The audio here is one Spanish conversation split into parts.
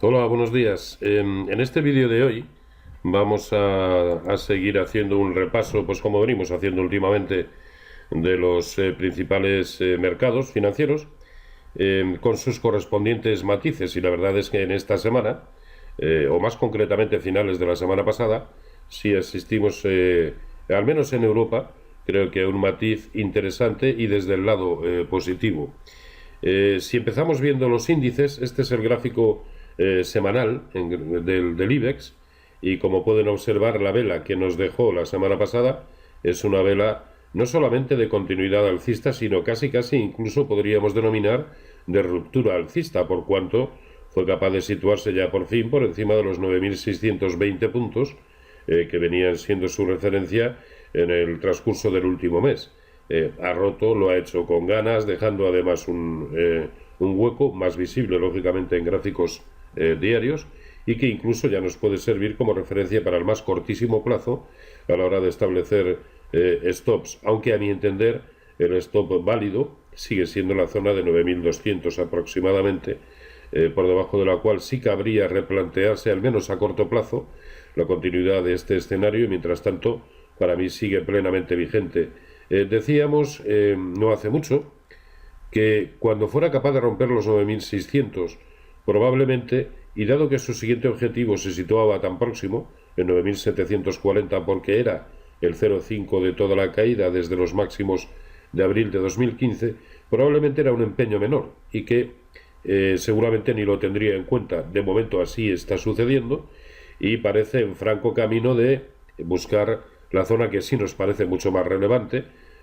Hola, buenos días. En este vídeo de hoy vamos a seguir haciendo un repaso, pues como venimos haciendo últimamente, de los principales mercados financieros, con sus correspondientes matices. Y la verdad es que en esta semana, o más concretamente finales de la semana pasada, sí asistimos, al menos en Europa, creo que a un matiz interesante y desde el lado positivo. Si empezamos viendo los índices, este es el gráfico semanal del IBEX, y como pueden observar, la vela que nos dejó la semana pasada es una vela no solamente de continuidad alcista, sino casi incluso podríamos denominar de ruptura alcista, por cuanto fue capaz de situarse ya por fin por encima de los 9.620 puntos que venían siendo su referencia en el transcurso del último mes. Ha roto, lo ha hecho con ganas, dejando además un hueco más visible, lógicamente, en gráficos diarios, y que incluso ya nos puede servir como referencia para el más cortísimo plazo a la hora de establecer stops, aunque a mi entender el stop válido sigue siendo la zona de 9.200 aproximadamente, por debajo de la cual sí cabría replantearse, al menos a corto plazo, la continuidad de este escenario, y mientras tanto para mí sigue plenamente vigente. Decíamos no hace mucho que cuando fuera capaz de romper los 9.600, probablemente, y dado que su siguiente objetivo se situaba tan próximo, en 9.740, porque era el 0,5 de toda la caída desde los máximos de abril de 2015, probablemente era un empeño menor y que seguramente ni lo tendría en cuenta. De momento así está sucediendo y parece en franco camino de buscar la zona que sí nos parece mucho más relevante,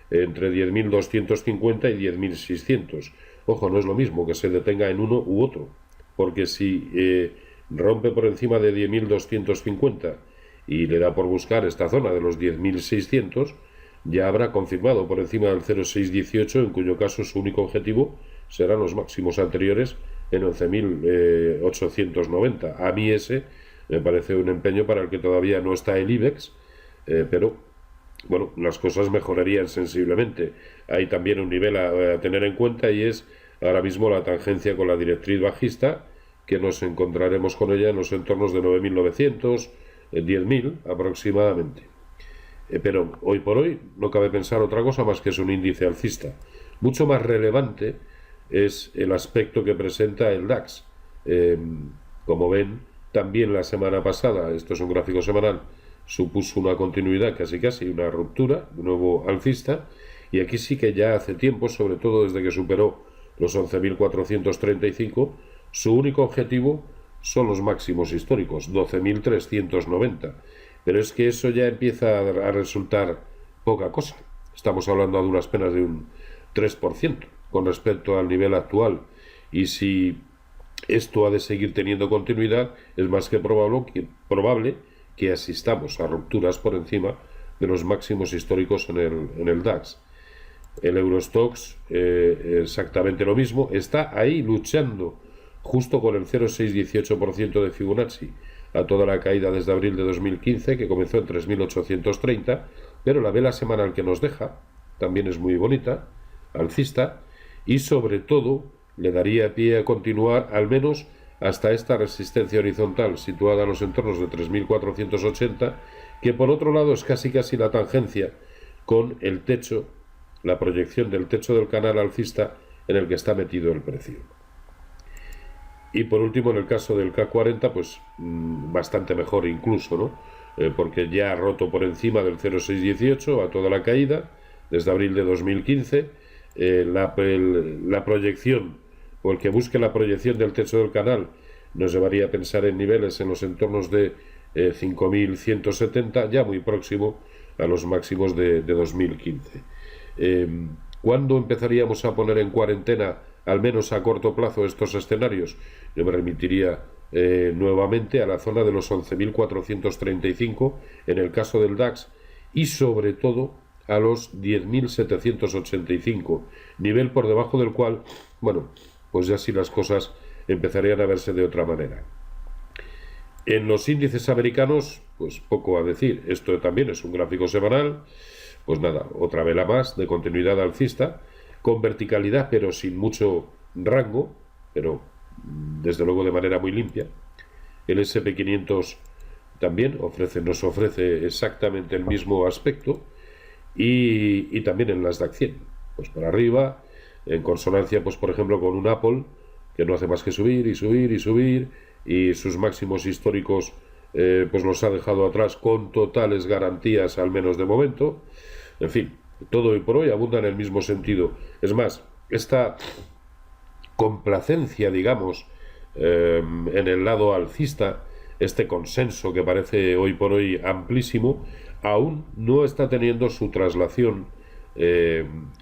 entre 10.250 y 10.600. Ojo, no es lo mismo que se detenga en uno u otro, porque si rompe por encima de 10.250 y le da por buscar esta zona de los 10.600, ya habrá confirmado por encima del 0,618, en cuyo caso su único objetivo serán los máximos anteriores en 11.890. A mí ese me parece un empeño para el que todavía no está el IBEX, pero bueno, las cosas mejorarían sensiblemente. Hay también un nivel a tener en cuenta, y es ahora mismo la tangencia con la directriz bajista, que nos encontraremos con ella en los entornos de 9.900, 10.000 aproximadamente. Pero hoy por hoy no cabe pensar otra cosa más que es un índice alcista. Mucho más relevante es el aspecto que presenta el DAX. Como ven, también la semana pasada, esto es un gráfico semanal, supuso una continuidad, casi una ruptura, de nuevo alcista, y aquí sí que ya hace tiempo, sobre todo desde que superó los 11.435, su único objetivo son los máximos históricos, 12.390. Pero es que eso ya empieza a resultar poca cosa. Estamos hablando a duras penas de un 3% con respecto al nivel actual, y si esto ha de seguir teniendo continuidad, es más que probable que asistamos a rupturas por encima de los máximos históricos en el DAX. El Eurostoxx, exactamente lo mismo, está ahí luchando justo con el 0,618% de Fibonacci a toda la caída desde abril de 2015, que comenzó en 3.830, pero la vela semanal que nos deja también es muy bonita, alcista, y sobre todo le daría pie a continuar al menos hasta esta resistencia horizontal situada en los entornos de 3.480, que por otro lado es casi la tangencia con el techo, la proyección del techo del canal alcista en el que está metido el precio. Y por último, en el caso del K40, pues bastante mejor incluso, ¿no? Porque ya ha roto por encima del 0,618 a toda la caída desde abril de 2015. La proyección, o el que busque la proyección del techo del canal, nos llevaría a pensar en niveles en los entornos de 5.170, ya muy próximo a los máximos de 2015. ¿Cuándo empezaríamos a poner en cuarentena, al menos a corto plazo, estos escenarios? Yo me remitiría nuevamente a la zona de los 11.435 en el caso del DAX, y sobre todo a los 10.785, nivel por debajo del cual, bueno, pues ya sí las cosas empezarían a verse de otra manera. En los índices americanos, pues poco a decir. Esto también es un gráfico semanal. Pues nada, otra vela más de continuidad alcista, con verticalidad pero sin mucho rango, pero desde luego de manera muy limpia. El SP500 también nos ofrece exactamente el mismo aspecto, y también el Nasdaq 100, pues para arriba, en consonancia, pues por ejemplo, con un Apple que no hace más que subir y subir y subir, y sus máximos históricos pues los ha dejado atrás con totales garantías, al menos de momento. En fin, todo hoy por hoy abunda en el mismo sentido. Es más, esta complacencia, digamos, en el lado alcista, este consenso que parece hoy por hoy amplísimo, aún no está teniendo su traslación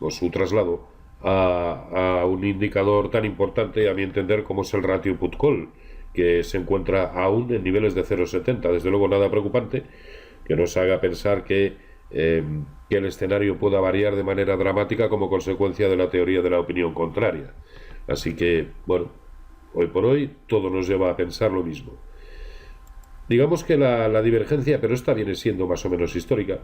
o su traslado a un indicador tan importante, a mi entender, como es el ratio put-call, que se encuentra aún en niveles de 0,70. Desde luego nada preocupante, que nos haga pensar que el escenario pueda variar de manera dramática como consecuencia de la teoría de la opinión contraria. Así que, bueno, hoy por hoy todo nos lleva a pensar lo mismo. Digamos que la divergencia, pero esta viene siendo más o menos histórica,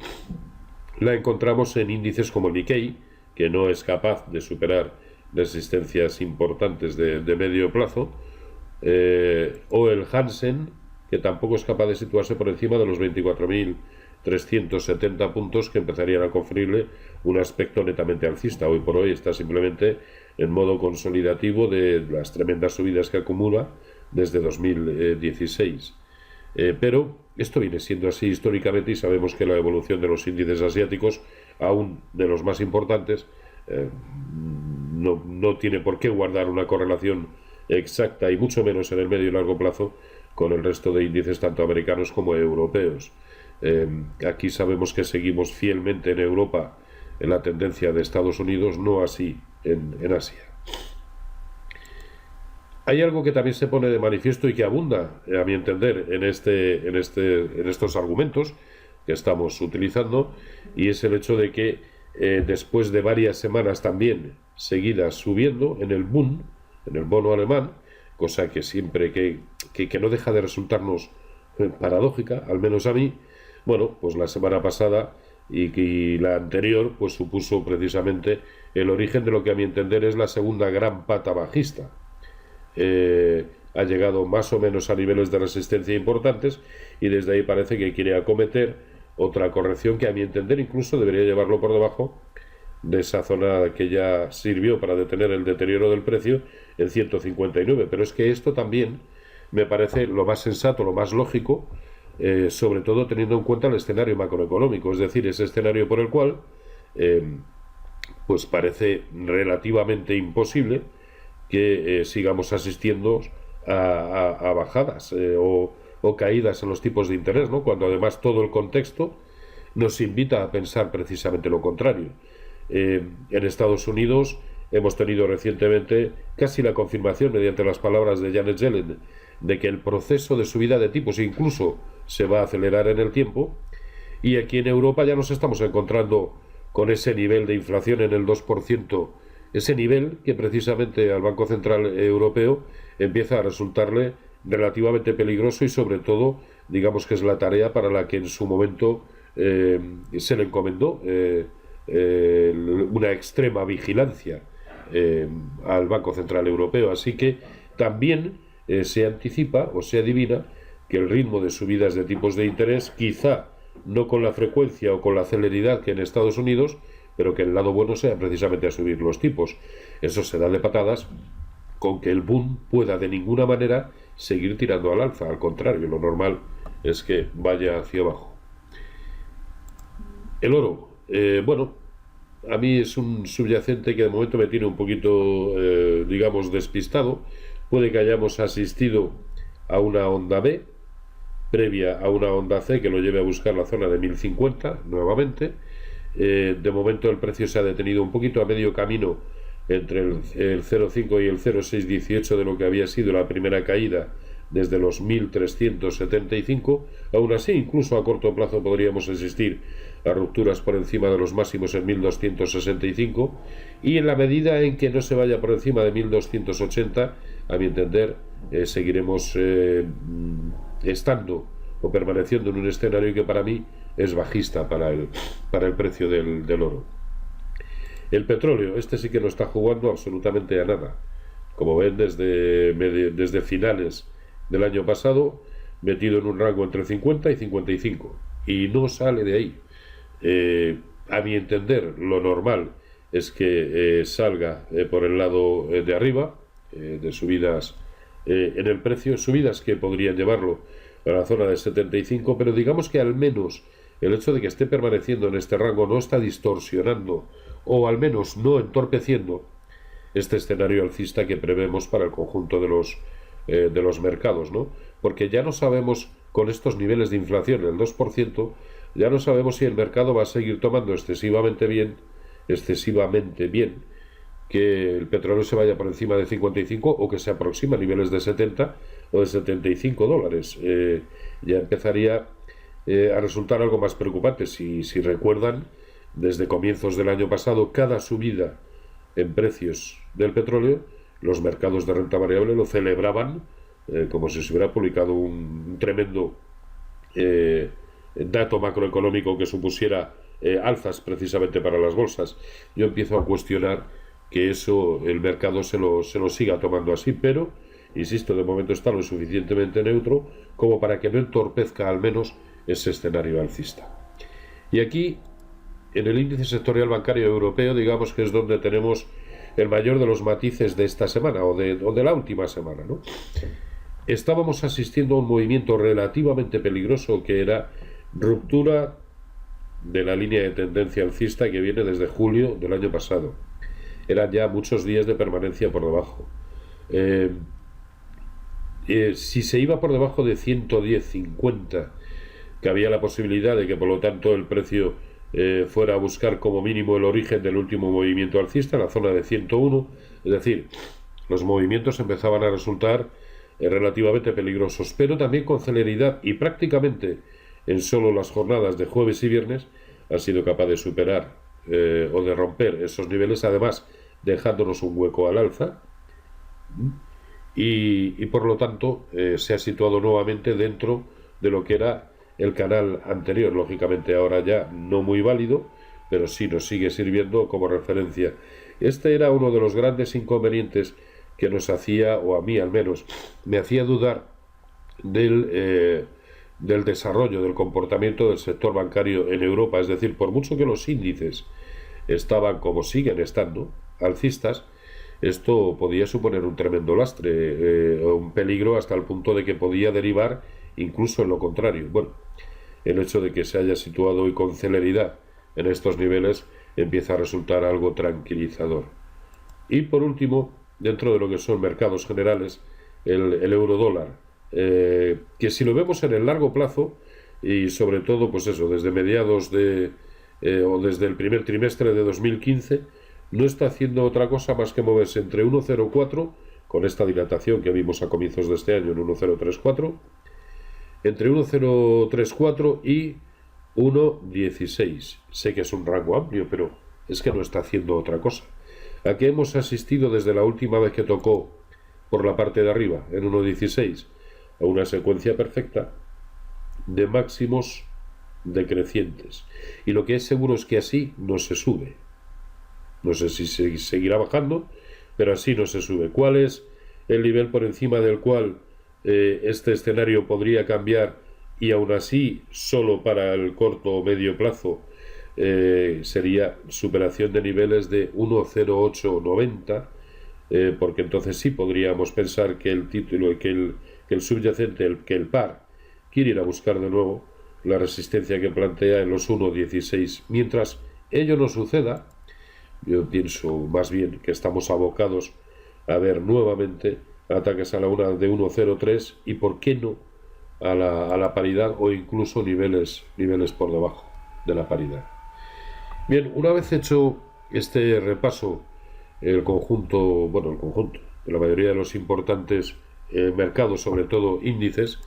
la encontramos en índices como el Nikkei, que no es capaz de superar resistencias importantes de medio plazo, o el Hansen, que tampoco es capaz de situarse por encima de los 24.370 puntos, que empezarían a conferirle un aspecto netamente alcista. Hoy por hoy está simplemente en modo consolidativo de las tremendas subidas que acumula desde 2016. Pero esto viene siendo así históricamente, y sabemos que la evolución de los índices asiáticos, aún de los más importantes, no tiene por qué guardar una correlación exacta, y mucho menos en el medio y largo plazo, con el resto de índices tanto americanos como europeos. Aquí sabemos que seguimos fielmente en Europa en la tendencia de Estados Unidos, no así en Asia. Hay algo que también se pone de manifiesto y que abunda, a mi entender, en estos argumentos que estamos utilizando, y es el hecho de que después de varias semanas también seguidas subiendo en el Bund, en el bono alemán, cosa que siempre que no deja de resultarnos paradójica, al menos a mí, bueno, pues la semana pasada y la anterior, pues supuso precisamente el origen de lo que a mi entender es la segunda gran pata bajista. Ha llegado más o menos a niveles de resistencia importantes, y desde ahí parece que quiere acometer otra corrección que a mi entender incluso debería llevarlo por debajo de esa zona que ya sirvió para detener el deterioro del precio en 159. Pero es que esto también me parece lo más sensato, lo más lógico, sobre todo teniendo en cuenta el escenario macroeconómico, es decir, ese escenario por el cual pues parece relativamente imposible que sigamos asistiendo a bajadas o caídas en los tipos de interés, ¿no? Cuando además todo el contexto nos invita a pensar precisamente lo contrario. En Estados Unidos hemos tenido recientemente casi la confirmación, mediante las palabras de Janet Yellen, de que el proceso de subida de tipos incluso se va a acelerar en el tiempo, y aquí en Europa ya nos estamos encontrando con ese nivel de inflación en el 2%, ese nivel que precisamente al Banco Central Europeo empieza a resultarle relativamente peligroso, y sobre todo, digamos que es la tarea para la que en su momento se le encomendó una extrema vigilancia al Banco Central Europeo. Así que también se anticipa o se adivina que el ritmo de subidas de tipos de interés, quizá no con la frecuencia o con la celeridad que en Estados Unidos, pero que el lado bueno sea precisamente a subir los tipos. Eso se da de patadas con que el boom pueda de ninguna manera seguir tirando al alza. Al contrario, lo normal es que vaya hacia abajo. El oro, bueno, a mí es un subyacente que de momento me tiene un poquito, digamos, despistado. Puede que hayamos asistido a una onda B previa a una onda C que lo lleve a buscar la zona de 1050 nuevamente. De momento el precio se ha detenido un poquito a medio camino entre el 0,5 y el 0,618 de lo que había sido la primera caída desde los 1375. Aún así, incluso a corto plazo podríamos asistir a rupturas por encima de los máximos en 1265, y en la medida en que no se vaya por encima de 1280, a mi entender, seguiremos estando o permaneciendo en un escenario que para mí es bajista para el precio del oro. El petróleo, este sí que no está jugando absolutamente a nada. Como ven, desde finales del año pasado, metido en un rango entre 50 y 55, y no sale de ahí. A mi entender, lo normal es que salga por el lado de arriba, de subidas en el precio, subidas que podrían llevarlo a la zona de 75, pero digamos que al menos el hecho de que esté permaneciendo en este rango no está distorsionando, o al menos no entorpeciendo, este escenario alcista que prevemos para el conjunto de los mercados, ¿no? Porque ya no sabemos, con estos niveles de inflación, el 2%, ya no sabemos si el mercado va a seguir tomando excesivamente bien, que el petróleo se vaya por encima de 55 o que se aproxima a niveles de 70 o de 75 dólares. Ya empezaría a resultar algo más preocupante. Si recuerdan, desde comienzos del año pasado, cada subida en precios del petróleo, los mercados de renta variable lo celebraban como si se hubiera publicado un tremendo dato macroeconómico que supusiera alzas precisamente para las bolsas. Yo empiezo a cuestionar que eso el mercado se lo siga tomando así, pero insisto, de momento está lo suficientemente neutro como para que no entorpezca al menos ese escenario alcista. Y aquí, en el índice sectorial bancario europeo, digamos que es donde tenemos el mayor de los matices de esta semana o de la última semana, ¿no? Estábamos asistiendo a un movimiento relativamente peligroso que era ruptura de la línea de tendencia alcista que viene desde julio del año pasado. Eran ya muchos días de permanencia por debajo. Si se iba por debajo de 110,50, que había la posibilidad de que por lo tanto el precio fuera a buscar como mínimo el origen del último movimiento alcista, en la zona de 101, es decir, los movimientos empezaban a resultar relativamente peligrosos, pero también con celeridad, y prácticamente en solo las jornadas de jueves y viernes ha sido capaz de superar o de romper esos niveles, además dejándonos un hueco al alza, y por lo tanto se ha situado nuevamente dentro de lo que era el canal anterior, lógicamente ahora ya no muy válido, pero sí nos sigue sirviendo como referencia. Este era uno de los grandes inconvenientes que nos hacía, o a mí al menos, me hacía dudar del desarrollo, del comportamiento del sector bancario en Europa. Es decir, por mucho que los índices estaban, como siguen estando, alcistas, esto podía suponer un tremendo lastre, un peligro hasta el punto de que podía derivar incluso en lo contrario. Bueno, el hecho de que se haya situado hoy con celeridad en estos niveles empieza a resultar algo tranquilizador. Y por último, dentro de lo que son mercados generales, el euro dólar, que si lo vemos en el largo plazo, y sobre todo, pues eso, desde mediados o desde el primer trimestre de 2015, no está haciendo otra cosa más que moverse entre 1,04, con esta dilatación que vimos a comienzos de este año en 1,034, entre 1,034 y 1,16. Sé que es un rango amplio, pero es que no está haciendo otra cosa. ¿A qué hemos asistido desde la última vez que tocó por la parte de arriba, en 1,16? A una secuencia perfecta de máximos decrecientes. Y lo que es seguro es que así no se sube. No sé si seguirá bajando, pero así no se sube. ¿Cuál es el nivel por encima del cual este escenario podría cambiar y aún así solo para el corto o medio plazo sería superación de niveles de 1,0890, porque entonces sí podríamos pensar que el título, que el subyacente, que el par quiere ir a buscar de nuevo la resistencia que plantea en los 1,16. Mientras ello no suceda, yo pienso más bien que estamos abocados a ver nuevamente ataques a la una de 1,03 y por qué no a la paridad o incluso niveles por debajo de la paridad. Bien, una vez hecho este repaso, el conjunto de la mayoría de los importantes mercados, sobre todo índices,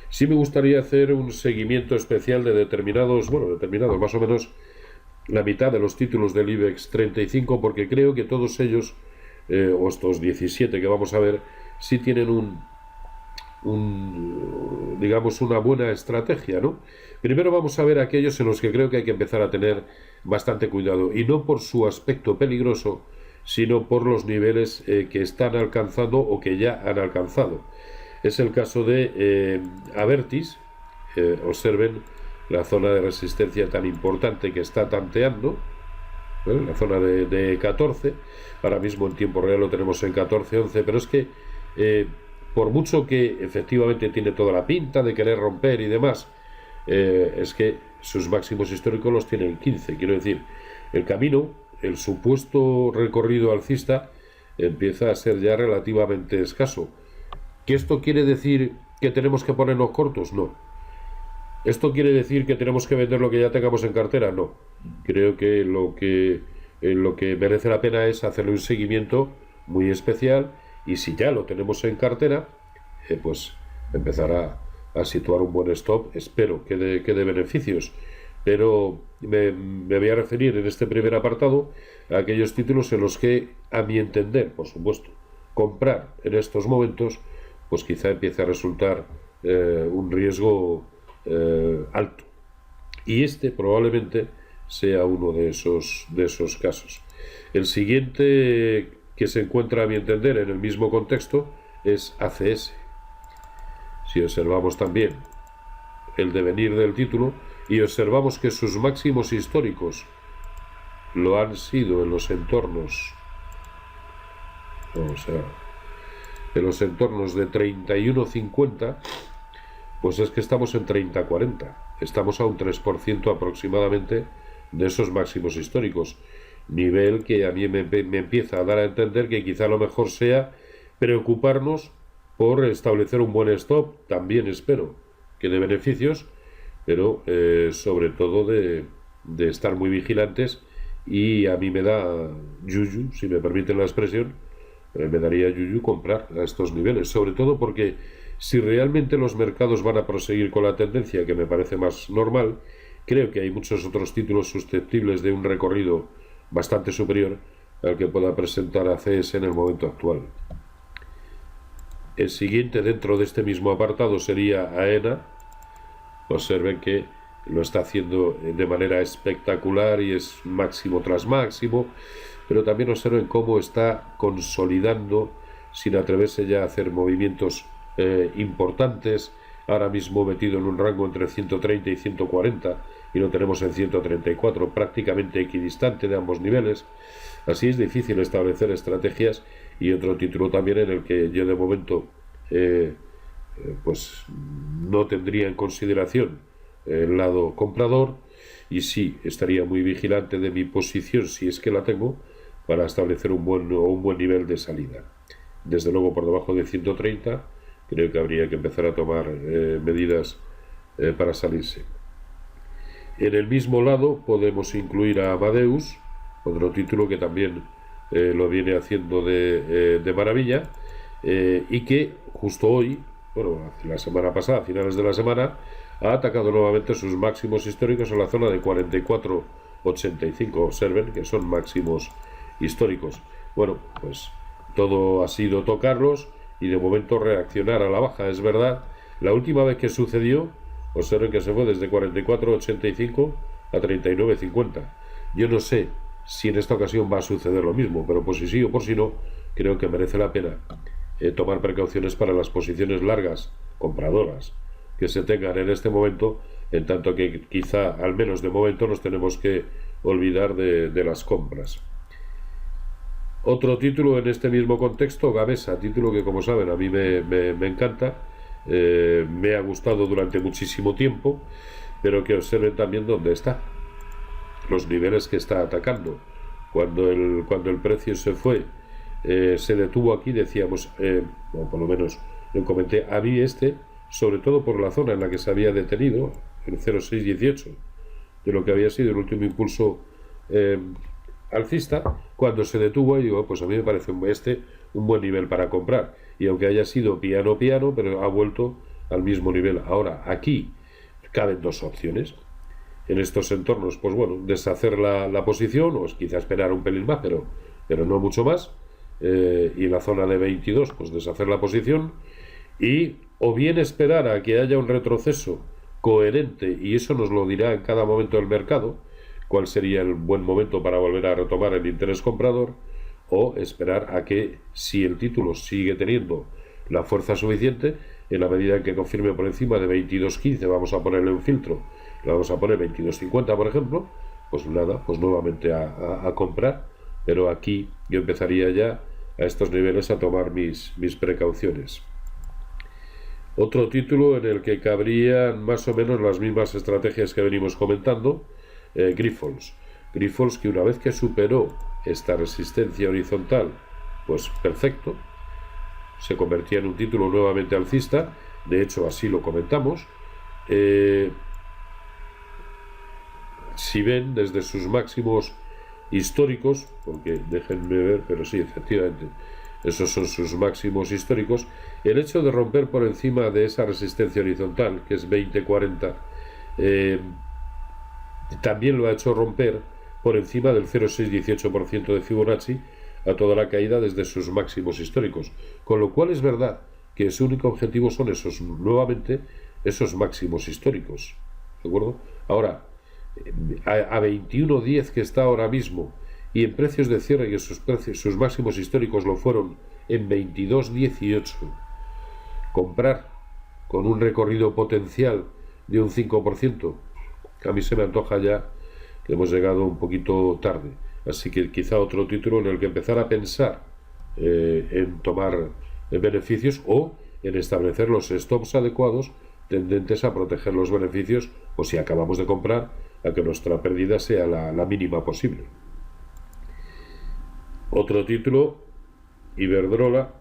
sí me gustaría hacer un seguimiento especial de determinados, más o menos la mitad de los títulos del IBEX 35, porque creo que todos ellos, o estos 17 que vamos a ver, sí tienen una buena estrategia, ¿no? Primero vamos a ver aquellos en los que creo que hay que empezar a tener bastante cuidado, y no por su aspecto peligroso, sino por los niveles que están alcanzando o que ya han alcanzado. Es el caso de Abertis. Observen la zona de resistencia tan importante que está tanteando, la zona de 14, ahora mismo en tiempo real lo tenemos en 14-11, pero es que por mucho que efectivamente tiene toda la pinta de querer romper y demás, es que sus máximos históricos los tiene en 15, quiero decir, el camino, el supuesto recorrido alcista empieza a ser ya relativamente escaso. ¿Que esto quiere decir que tenemos que ponernos cortos? No. ¿Esto quiere decir que tenemos que vender lo que ya tengamos en cartera? No. Creo que lo que merece la pena es hacerle un seguimiento muy especial, y si ya lo tenemos en cartera, pues empezar a situar un buen stop. Espero que dé beneficios, pero me voy a referir en este primer apartado a aquellos títulos en los que, a mi entender, por supuesto, comprar en estos momentos pues quizá empiece a resultar un riesgo alto, y este probablemente sea uno de esos casos. El siguiente que se encuentra, a mi entender, en el mismo contexto es ACS. Si observamos también el devenir del título y observamos que sus máximos históricos lo han sido en los entornos, de 31,50, pues es que estamos en 30,40. Estamos a un 3% aproximadamente de esos máximos históricos. Nivel que a mí me empieza a dar a entender que quizá lo mejor sea preocuparnos por establecer un buen stop. También espero que dé beneficios, pero sobre todo de estar muy vigilantes. Y a mí me da yuyu, si me permiten la expresión, me daría yuyu comprar a estos niveles, sobre todo porque si realmente los mercados van a proseguir con la tendencia, que me parece más normal, creo que hay muchos otros títulos susceptibles de un recorrido bastante superior al que pueda presentar ACS en el momento actual. El siguiente dentro de este mismo apartado sería AENA. Observen que lo está haciendo de manera espectacular y es máximo tras máximo, pero también observen cómo está consolidando sin atreverse ya a hacer movimientos importantes. Ahora mismo metido en un rango entre 130 y 140 y lo tenemos en 134, prácticamente equidistante de ambos niveles. Así es difícil establecer estrategias. Y otro título también en el que yo de momento pues no tendría en consideración el lado comprador, y sí estaría muy vigilante de mi posición, si es que la tengo, para establecer un buen nivel de salida. Desde luego por debajo de 130 creo que habría que empezar a tomar medidas para salirse. En el mismo lado podemos incluir a Amadeus, otro título que también lo viene haciendo de maravilla, y que justo hoy, bueno, la semana pasada, a finales de la semana, ha atacado nuevamente sus máximos históricos en la zona de 44,85. Observen que son máximos históricos. Bueno, pues todo ha sido tocarlos y de momento reaccionar a la baja. Es verdad, la última vez que sucedió, observen que se fue desde 44,85 a 39,50. Yo no sé si en esta ocasión va a suceder lo mismo, pero por si sí o por si no, creo que merece la pena tomar precauciones para las posiciones largas compradoras que se tengan en este momento, en tanto que quizá, al menos de momento, nos tenemos que olvidar de las compras. Otro título en este mismo contexto, Gamesa, título que, como saben, a mí me encanta, me ha gustado durante muchísimo tiempo, pero que observen también dónde está, los niveles que está atacando. Cuando el precio se fue, se detuvo aquí, decíamos, o por lo menos lo comenté, a mí sobre todo por la zona en la que se había detenido, en 0,618, de lo que había sido el último impulso alcista, cuando se detuvo, y digo, pues a mí me parece un buen nivel para comprar, y aunque haya sido piano, pero ha vuelto al mismo nivel. Ahora, aquí caben dos opciones. En estos entornos, pues bueno, deshacer la posición, o quizá esperar un pelín más, pero no mucho más, y en la zona de 22, pues deshacer la posición, y o bien esperar a que haya un retroceso coherente, y eso nos lo dirá en cada momento del mercado, cuál sería el buen momento para volver a retomar el interés comprador, o esperar a que, si el título sigue teniendo la fuerza suficiente, en la medida en que confirme por encima de 22.15, vamos a ponerle un filtro, le vamos a poner 22.50 por ejemplo, pues nada, pues nuevamente a comprar, pero aquí yo empezaría ya a estos niveles a tomar mis precauciones. Otro título en el que cabrían más o menos las mismas estrategias que venimos comentando, Grifols. Grifols, que una vez que superó esta resistencia horizontal, pues perfecto, se convertía en un título nuevamente alcista. De hecho, así lo comentamos. Si ven desde sus máximos históricos, porque déjenme ver, pero sí, efectivamente, esos son sus máximos históricos, el hecho de romper por encima de esa resistencia horizontal, que es 20-40, también lo ha hecho romper por encima del 0,618% de Fibonacci a toda la caída desde sus máximos históricos, con lo cual es verdad que su único objetivo son esos, nuevamente, esos máximos históricos, ¿de acuerdo? Ahora, a 21.10 que está ahora mismo, y en precios de cierre que sus máximos históricos lo fueron en 22.18, comprar con un recorrido potencial de un 5%, a mí se me antoja ya que hemos llegado un poquito tarde. Así que quizá otro título en el que empezar a pensar en tomar beneficios o en establecer los stops adecuados tendentes a proteger los beneficios, o si acabamos de comprar, a que nuestra pérdida sea la mínima posible. Otro título, Iberdrola,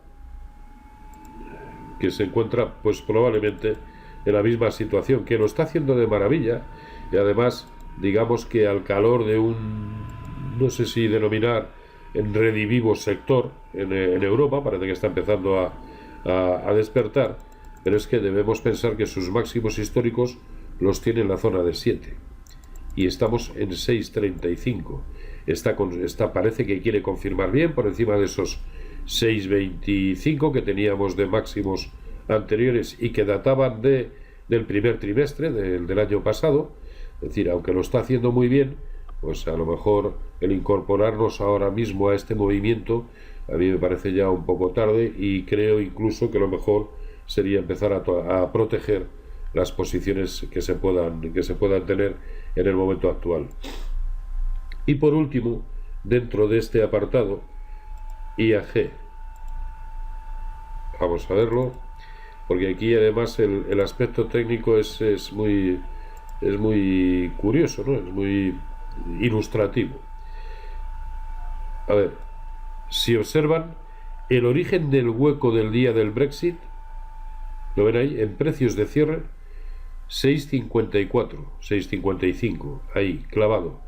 que se encuentra pues probablemente en la misma situación, que lo está haciendo de maravilla, y además digamos que al calor de un, no sé si denominar en redivivo sector en Europa, parece que está empezando a despertar, pero es que debemos pensar que sus máximos históricos los tiene en la zona de 7 y estamos en 6.35. Parece que quiere confirmar bien por encima de esos 6.25 que teníamos de máximos anteriores y que databan del primer trimestre del año pasado. Es decir, aunque lo está haciendo muy bien, pues a lo mejor el incorporarnos ahora mismo a este movimiento a mí me parece ya un poco tarde, y creo incluso que lo mejor sería empezar a proteger las posiciones que se puedan tener en el momento actual. Y por último, dentro de este apartado, IAG. Vamos a verlo, porque aquí además el aspecto técnico es muy curioso, ¿no? Es muy ilustrativo. A ver, si observan el origen del hueco del día del Brexit, lo ven ahí, en precios de cierre, 6.54, 6.55, ahí, clavado.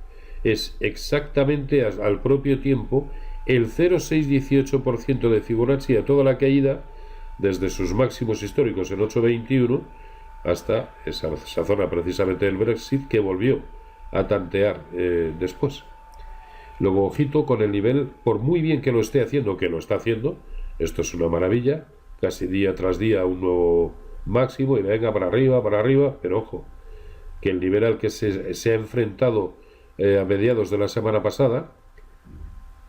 Es exactamente al propio tiempo el 0,618% de Fibonacci a toda la caída desde sus máximos históricos en 8.21 hasta esa zona precisamente del Brexit, que volvió a tantear después. Luego, ojito con el nivel, por muy bien que lo esté haciendo, que lo está haciendo, esto es una maravilla, casi día tras día un nuevo máximo y venga para arriba, pero ojo, que el nivel al que se ha enfrentado a mediados de la semana pasada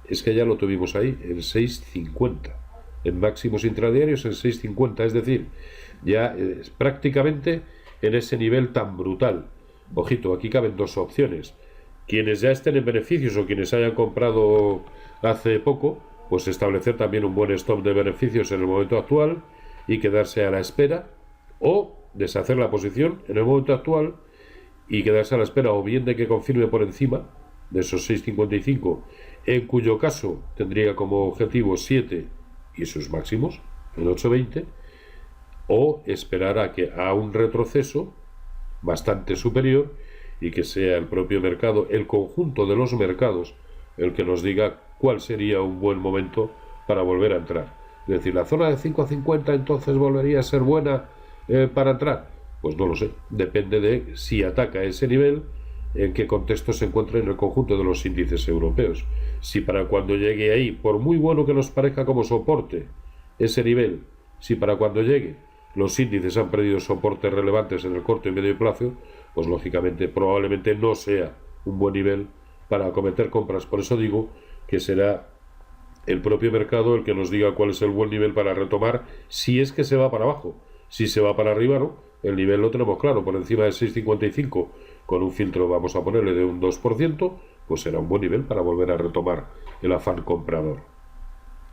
es que ya lo tuvimos ahí, en 6.50, en máximos intradiarios en 6.50, es decir, ya prácticamente en ese nivel tan brutal. Ojito, aquí caben dos opciones: quienes ya estén en beneficios o quienes hayan comprado hace poco, pues establecer también un buen stop de beneficios en el momento actual y quedarse a la espera, o deshacer la posición en el momento actual y quedarse a la espera o bien de que confirme por encima de esos 6.55, en cuyo caso tendría como objetivo 7 y sus máximos en 8.20, o esperar a un retroceso bastante superior y que sea el propio mercado, el conjunto de los mercados, el que nos diga cuál sería un buen momento para volver a entrar. Es decir, la zona de 5.50 entonces volvería a ser buena para entrar. Pues no lo sé, depende de si ataca ese nivel, en qué contexto se encuentra en el conjunto de los índices europeos. Si para cuando llegue ahí, por muy bueno que nos parezca como soporte ese nivel, si para cuando llegue los índices han perdido soportes relevantes en el corto y medio plazo, pues lógicamente probablemente no sea un buen nivel para acometer compras. Por eso digo que será el propio mercado el que nos diga cuál es el buen nivel para retomar, si es que se va para abajo. Si se va para arriba, ¿no? El nivel lo tenemos claro, por encima de 6,55, con un filtro, vamos a ponerle, de un 2%, pues será un buen nivel para volver a retomar el afán comprador.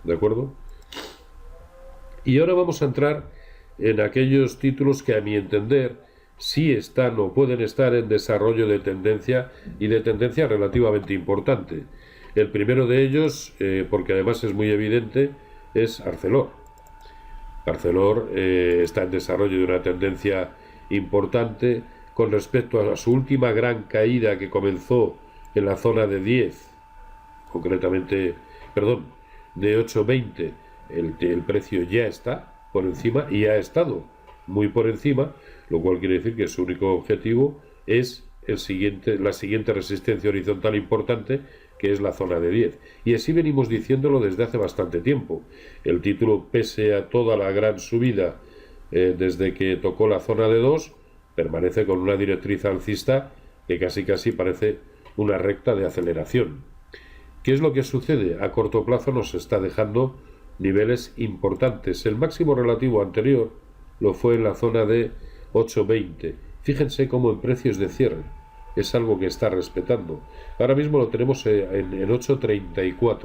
¿De acuerdo? Y ahora vamos a entrar en aquellos títulos que, a mi entender, sí están o pueden estar en desarrollo de tendencia, y de tendencia relativamente importante. El primero de ellos, porque además es muy evidente, es Arcelor. Arcelor está en desarrollo de una tendencia importante con respecto a su última gran caída, que comenzó en la zona de 10, concretamente, perdón, de 8,20. El precio ya está por encima y ha estado muy por encima, lo cual quiere decir que su único objetivo es la siguiente resistencia horizontal importante, que es la zona de 10. Y así venimos diciéndolo desde hace bastante tiempo. El título, pese a toda la gran subida desde que tocó la zona de 2, permanece con una directriz alcista que casi parece una recta de aceleración. ¿Qué es lo que sucede? A corto plazo nos está dejando niveles importantes. El máximo relativo anterior lo fue en la zona de 8,20. Fíjense cómo en precios de cierre es algo que está respetando. Ahora mismo lo tenemos en 8,34.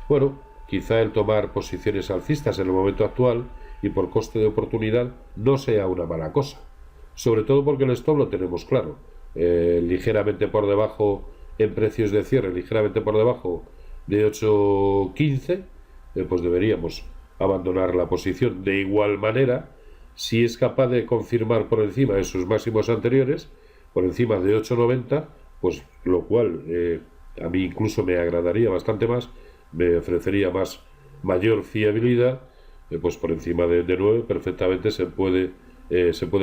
Bueno, quizá el tomar posiciones alcistas en el momento actual y por coste de oportunidad no sea una mala cosa. Sobre todo porque el stop lo tenemos claro. Ligeramente por debajo en precios de cierre, ligeramente por debajo de 8,15, pues deberíamos abandonar la posición. De igual manera, si es capaz de confirmar por encima de sus máximos anteriores, por encima de 8,90, pues lo cual a mí incluso me agradaría bastante más, me ofrecería mayor fiabilidad, pues por encima de 9 perfectamente se puede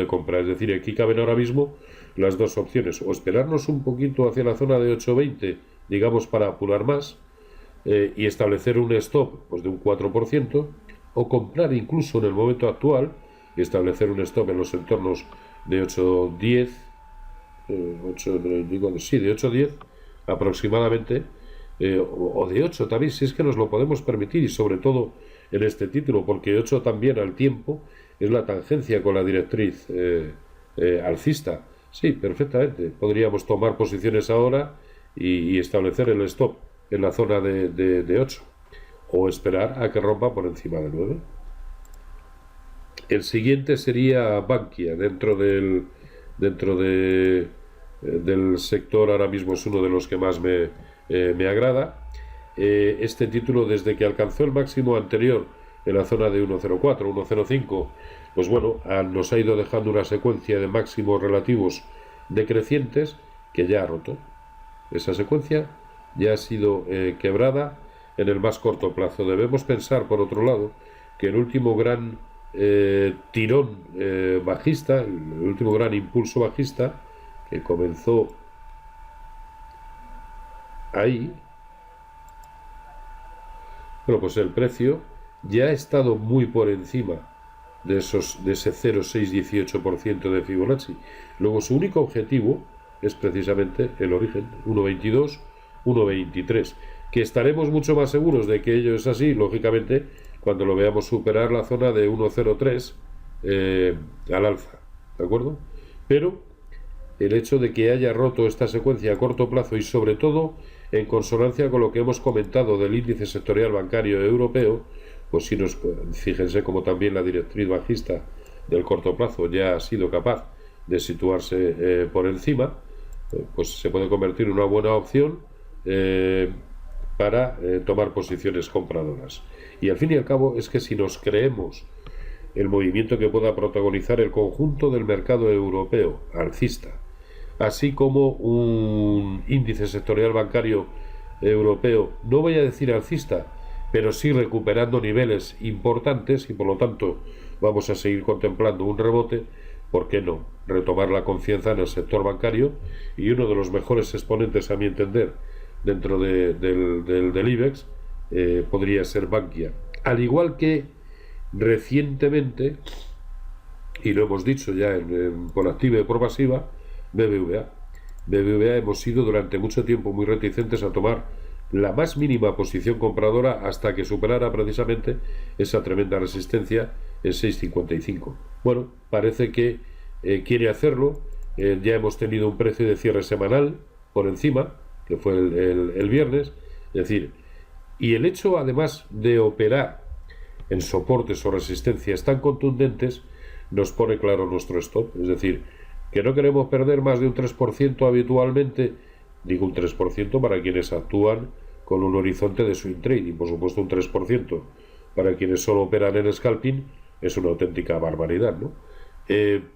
comprar. Es decir, aquí caben ahora mismo las dos opciones: o esperarnos un poquito hacia la zona de 8,20, digamos, para apurar más, y establecer un stop pues de un 4%, o comprar incluso en el momento actual y establecer un stop en los entornos de 8,10, de 8,10 aproximadamente, o de 8 también, si es que nos lo podemos permitir, y sobre todo en este título, porque 8 también al tiempo es la tangencia con la directriz alcista. Sí, perfectamente. Podríamos tomar posiciones ahora y establecer el stop en la zona de 8, o esperar a que rompa por encima de 9. El siguiente sería Bankia, dentro del sector. Ahora mismo es uno de los que más me agrada. Este título, desde que alcanzó el máximo anterior en la zona de 1,04, 1,05, pues bueno, nos ha ido dejando una secuencia de máximos relativos decrecientes que ya ha roto. Esa secuencia ya ha sido quebrada en el más corto plazo. Debemos pensar, por otro lado, que el último gran tirón bajista, el último gran impulso bajista, que comenzó ahí, bueno, pues el precio ya ha estado muy por encima de ese 0,618% de Fibonacci. Luego su único objetivo es precisamente el origen, 1,22, 1,23, que estaremos mucho más seguros de que ello es así, lógicamente, cuando lo veamos superar la zona de 1,03 al alza, ¿de acuerdo? Pero el hecho de que haya roto esta secuencia a corto plazo, y sobre todo en consonancia con lo que hemos comentado del índice sectorial bancario europeo, pues si fíjense como también la directriz bajista del corto plazo ya ha sido capaz de situarse por encima, pues se puede convertir en una buena opción para tomar posiciones compradoras. Y al fin y al cabo es que si nos creemos el movimiento que pueda protagonizar el conjunto del mercado europeo alcista, así como un índice sectorial bancario europeo, no voy a decir alcista, pero sí recuperando niveles importantes, y por lo tanto vamos a seguir contemplando un rebote, ¿por qué no retomar la confianza en el sector bancario? Y uno de los mejores exponentes, a mi entender, dentro del IBEX podría ser Bankia. Al igual que recientemente, y lo hemos dicho ya por activa y por pasiva, BBVA. BBVA hemos sido durante mucho tiempo muy reticentes a tomar la más mínima posición compradora hasta que superara precisamente esa tremenda resistencia en 6,55. Bueno, parece que quiere hacerlo. Ya hemos tenido un precio de cierre semanal por encima, que fue el viernes. Es decir, y el hecho además de operar en soportes o resistencias tan contundentes nos pone claro nuestro stop. Es decir, que no queremos perder más de un 3% habitualmente. Digo un 3% para quienes actúan con un horizonte de swing trading. Por supuesto, un 3% para quienes solo operan en scalping es una auténtica barbaridad, ¿no?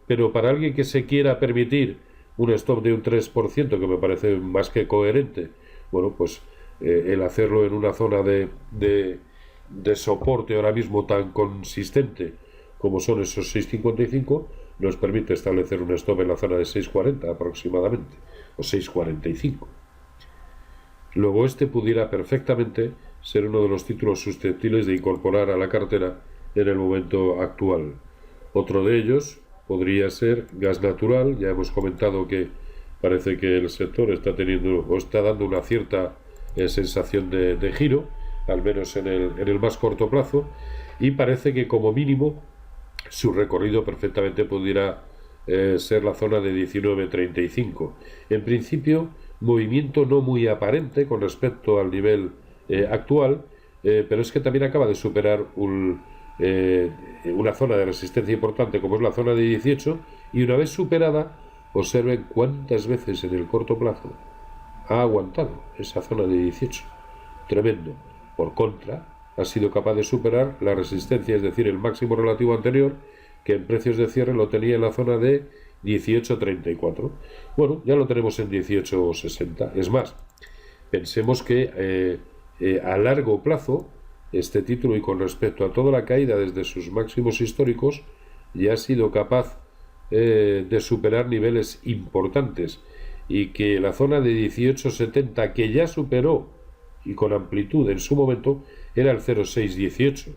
Pero para alguien que se quiera permitir un stop de un 3%, que me parece más que coherente, bueno, pues el hacerlo en una zona de soporte ahora mismo tan consistente como son esos 6,55, nos permite establecer un stop en la zona de 6,40 aproximadamente, o 6,45. Luego este pudiera perfectamente ser uno de los títulos susceptibles de incorporar a la cartera en el momento actual. Otro de ellos podría ser gas natural. Ya hemos comentado que parece que el sector está teniendo o está dando una cierta sensación de giro, al menos en el más corto plazo, y parece que como mínimo su recorrido perfectamente pudiera ser la zona de 19,35. En principio, movimiento no muy aparente con respecto al nivel actual, pero es que también acaba de superar una zona de resistencia importante como es la zona de 18, y una vez superada, observen cuántas veces en el corto plazo ha aguantado esa zona de 18. Tremendo. Por contra, ha sido capaz de superar la resistencia, es decir, el máximo relativo anterior, que en precios de cierre lo tenía en la zona de 18,34. Bueno, ya lo tenemos en 18,60. Es más, pensemos que a largo plazo este título, y con respecto a toda la caída desde sus máximos históricos, ya ha sido capaz de superar niveles importantes, y que la zona de 18,70 que ya superó y con amplitud en su momento era el 0,618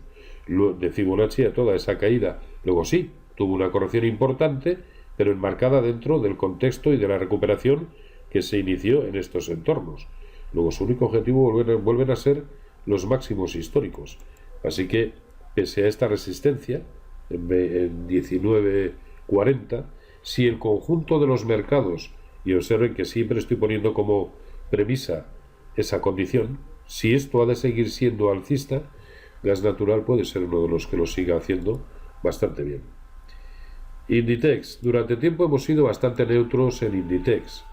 de Fibonacci a toda esa caída. Luego sí, tuvo una corrección importante, pero enmarcada dentro del contexto y de la recuperación que se inició en estos entornos. Luego su único objetivo vuelven a ser los máximos históricos. Así que, pese a esta resistencia en 19,40, si el conjunto de los mercados, y observen que siempre estoy poniendo como premisa esa condición, si esto ha de seguir siendo alcista, gas natural puede ser uno de los que lo siga haciendo bastante bien. Inditex. Durante tiempo hemos sido bastante neutros en Inditex,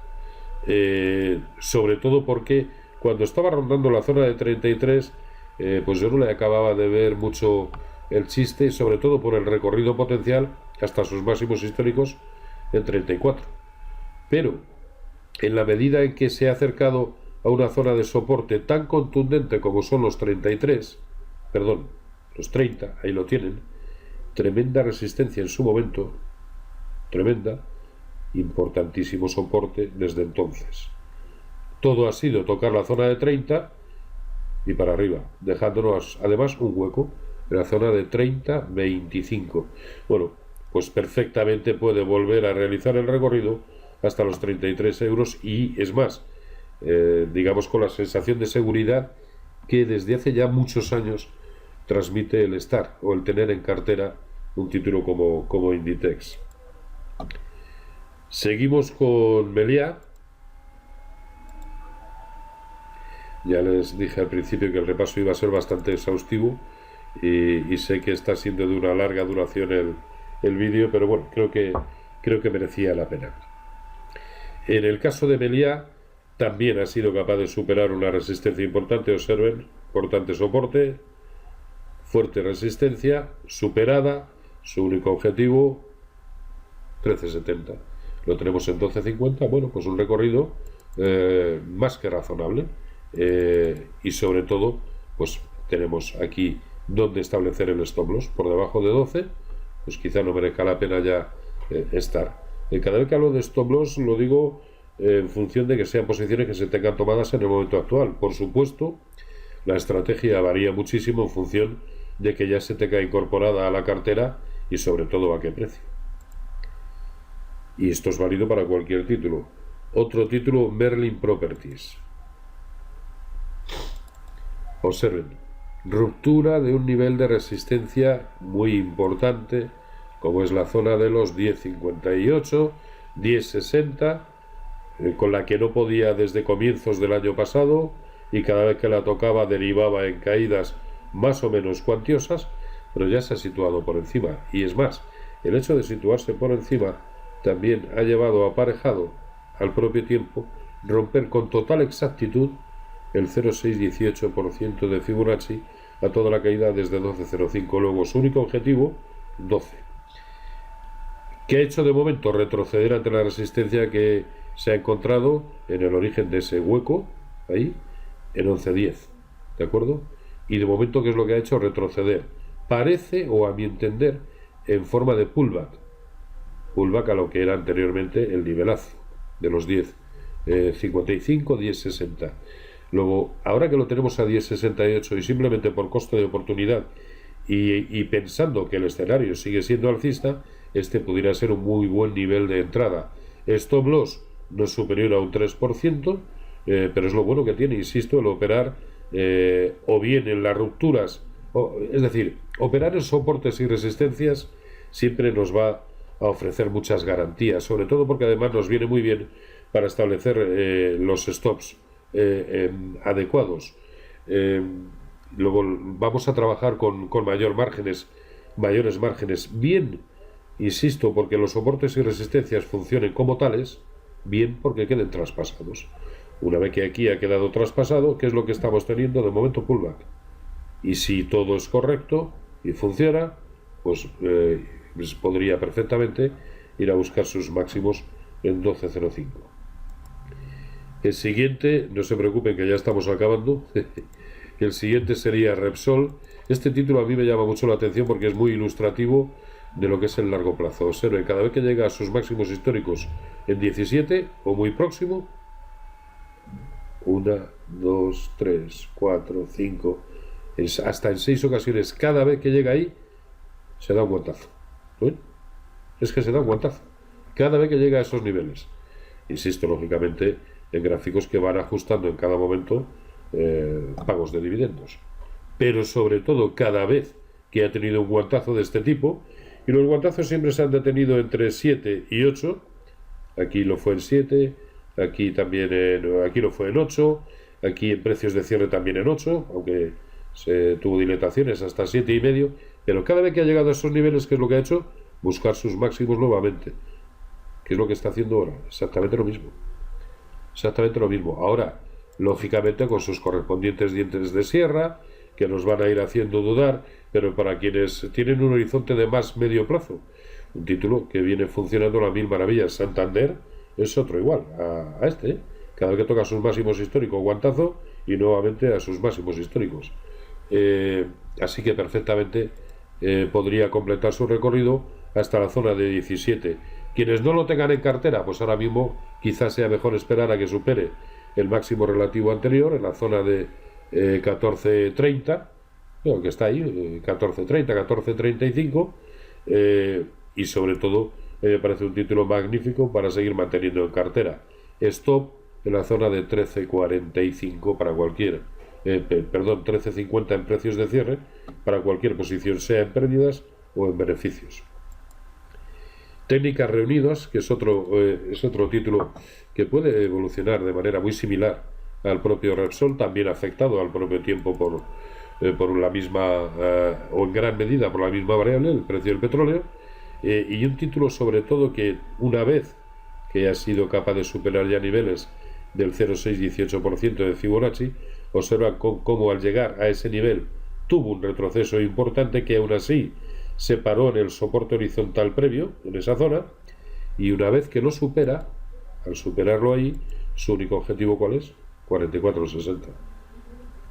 sobre todo porque cuando estaba rondando la zona de 33, pues yo no le acababa de ver mucho el chiste, sobre todo por el recorrido potencial hasta sus máximos históricos en 34. Pero en la medida en que se ha acercado a una zona de soporte tan contundente como son los 33, perdón, los 30, ahí lo tienen, tremenda resistencia en su momento, tremenda, importantísimo soporte desde entonces. Todo ha sido tocar la zona de 30 y para arriba, dejándonos además un hueco en la zona de 30,25. Bueno, pues perfectamente puede volver a realizar el recorrido hasta los 33 euros, y es más, digamos con la sensación de seguridad que desde hace ya muchos años transmite el estar o el tener en cartera un título como Inditex. Seguimos con Meliá. Ya les dije al principio que el repaso iba a ser bastante exhaustivo, y sé que está siendo de una larga duración el vídeo, pero bueno, creo que merecía la pena. En el caso de Meliá, también ha sido capaz de superar una resistencia importante. Observen, importante soporte, fuerte resistencia, superada, su único objetivo 13,70. Lo tenemos en 12,50. Bueno, pues un recorrido más que razonable, y sobre todo, pues tenemos aquí donde establecer el stop loss por debajo de 12, pues quizá no merezca la pena ya estar. Cada vez que hablo de stop loss lo digo en función de que sean posiciones que se tengan tomadas en el momento actual. Por supuesto, la estrategia varía muchísimo en función de que ya se tenga incorporada a la cartera y sobre todo a qué precio. Y esto es válido para cualquier título. Otro título, Merlin Properties. Observen, ruptura de un nivel de resistencia muy importante, como es la zona de los 10,58, 10,60, con la que no podía desde comienzos del año pasado, y cada vez que la tocaba derivaba en caídas más o menos cuantiosas, pero ya se ha situado por encima. Y es más, el hecho de situarse por encima también ha llevado aparejado al propio tiempo romper con total exactitud el 0,618% de Fibonacci a toda la caída desde 12,05. Luego su único objetivo, 12. ¿Qué ha hecho de momento? Retroceder ante la resistencia que se ha encontrado en el origen de ese hueco, ahí, en 11,10. ¿De acuerdo? Y de momento, ¿qué es lo que ha hecho? Retroceder. Parece, o a mi entender, en forma de pullback. Pullback a lo que era anteriormente el nivelazo de los 10,55, 10,60. Luego, ahora que lo tenemos a 10,68 y simplemente por coste de oportunidad y pensando que el escenario sigue siendo alcista, este pudiera ser un muy buen nivel de entrada. Stop loss no es superior a un 3%, pero es lo bueno que tiene, insisto, el operar o bien en las rupturas, es decir, operar en soportes y resistencias siempre nos va a ofrecer muchas garantías, sobre todo porque además nos viene muy bien para establecer los stops adecuados. Luego vamos a trabajar con mayores márgenes, bien, insisto, porque los soportes y resistencias funcionen como tales, bien porque queden traspasados. Una vez que aquí ha quedado traspasado, ¿qué es lo que estamos teniendo? De momento pullback. Y si todo es correcto y funciona, pues podría perfectamente ir a buscar sus máximos en 12,05. El siguiente, no se preocupen que ya estamos acabando, el siguiente sería Repsol. Este título a mí me llama mucho la atención porque es muy ilustrativo de lo que es el largo plazo. Observen, cada vez que llega a sus máximos históricos en 17 o muy próximo, 1, 2, 3, 4, 5, hasta en 6 ocasiones, cada vez que llega ahí, se da un guantazo. ¿Ven? Es que se da un guantazo. Cada vez que llega a esos niveles. Insisto, lógicamente, en gráficos que van ajustando en cada momento pagos de dividendos. Pero sobre todo, cada vez que ha tenido un guantazo de este tipo, y los guantazos siempre se han detenido entre 7 y 8, aquí lo fue en 7, aquí también aquí lo fue en 8, aquí en precios de cierre también en 8, aunque se tuvo dilataciones hasta 7,5, pero cada vez que ha llegado a esos niveles, ¿qué es lo que ha hecho? Buscar sus máximos nuevamente. ¿Qué es lo que está haciendo ahora? Exactamente lo mismo. Exactamente lo mismo. Ahora, lógicamente, con sus correspondientes dientes de sierra, que nos van a ir haciendo dudar, pero para quienes tienen un horizonte de más medio plazo, un título que viene funcionando a las mil maravillas. Santander es otro igual a este, ¿eh? Cada vez que toca sus máximos históricos, guantazo, y nuevamente a sus máximos históricos. Así que perfectamente podría completar su recorrido hasta la zona de 17. Quienes no lo tengan en cartera, pues ahora mismo quizás sea mejor esperar a que supere el máximo relativo anterior en la zona de 14,30, que está ahí, 14,30, 14,35, y sobre todo me parece un título magnífico para seguir manteniendo en cartera. Stop en la zona de 13,45 para cualquier, 13,50 en precios de cierre para cualquier posición, sea en pérdidas o en beneficios. Técnicas reunidas, que es otro título que puede evolucionar de manera muy similar al propio Repsol, también afectado al propio tiempo por la misma, o en gran medida por la misma variable, el precio del petróleo, y un título sobre todo que una vez que ha sido capaz de superar ya niveles del 0,618% de Fibonacci, observa cómo al llegar a ese nivel tuvo un retroceso importante que aún así se paró en el soporte horizontal previo, en esa zona, y una vez que lo supera, al superarlo ahí, su único objetivo ¿cuál es? 44,60.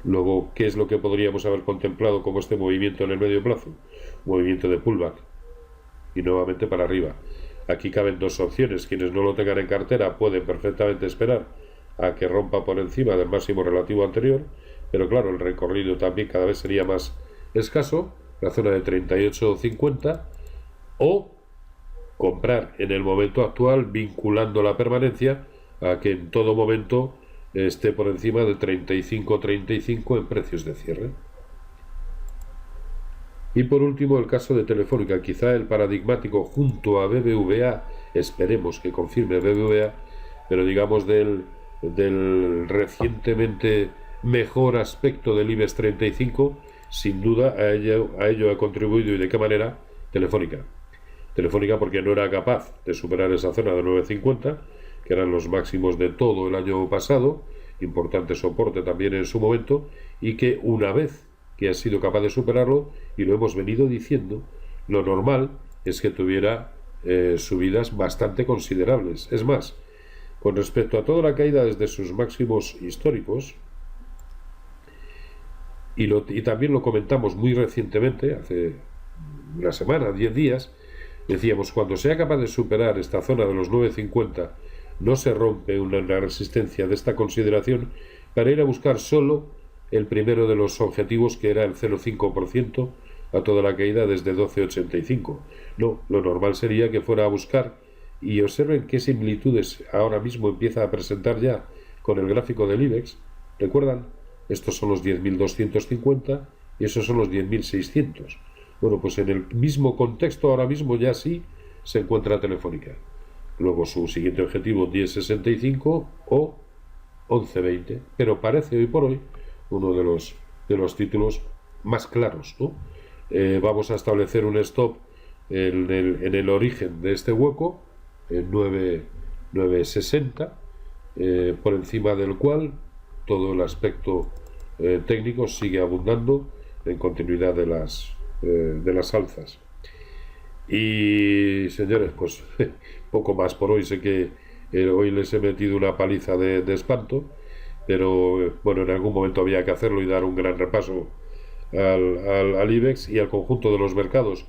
Luego, ¿qué es lo que podríamos haber contemplado como este movimiento en el medio plazo? Movimiento de pullback, y nuevamente para arriba. Aquí caben dos opciones. Quienes no lo tengan en cartera pueden perfectamente esperar a que rompa por encima del máximo relativo anterior, pero claro, el recorrido también cada vez sería más escaso, la zona de 38,50, o comprar en el momento actual vinculando la permanencia a que en todo momento esté por encima de 35,35 en precios de cierre. Y por último, el caso de Telefónica, quizá el paradigmático junto a BBVA, esperemos que confirme BBVA, pero digamos del recientemente mejor aspecto del IBEX 35, sin duda a ello ha contribuido, y de qué manera, Telefónica. Telefónica porque no era capaz de superar esa zona de 9,50, que eran los máximos de todo el año pasado, importante soporte también en su momento, y que una vez que ha sido capaz de superarlo, y lo hemos venido diciendo, lo normal es que tuviera subidas bastante considerables. Es más, con respecto a toda la caída desde sus máximos históricos, y también lo comentamos muy recientemente, hace una semana, 10 días, decíamos, cuando sea capaz de superar esta zona de los 9,50, no se rompe una resistencia de esta consideración para ir a buscar solo el primero de los objetivos, que era el 0,5% a toda la caída desde 12,85. No, lo normal sería que fuera a buscar, y observen qué similitudes ahora mismo empieza a presentar ya con el gráfico del IBEX. ¿Recuerdan? Estos son los 10.250 y esos son los 10.600. Bueno, pues en el mismo contexto ahora mismo ya sí se encuentra Telefónica. Luego su siguiente objetivo 10,65 o 11,20, pero parece hoy por hoy uno de los títulos más claros, ¿no? Vamos a establecer un stop en el origen de este hueco, en 9,60, por encima del cual todo el aspecto técnico sigue abundando en continuidad de las alzas. Y señores, pues poco más por hoy. Sé que hoy les he metido una paliza de espanto, pero bueno, en algún momento había que hacerlo y dar un gran repaso al IBEX y al conjunto de los mercados.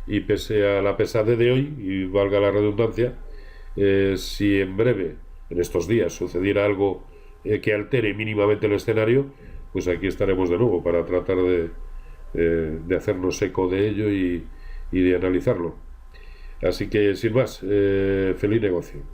Y pese a la pesadez de hoy, y valga la redundancia, si en breve, en estos días, sucediera algo que altere mínimamente el escenario, pues aquí estaremos de nuevo para tratar de hacernos eco de ello y de analizarlo. Así que, sin más, feliz negocio.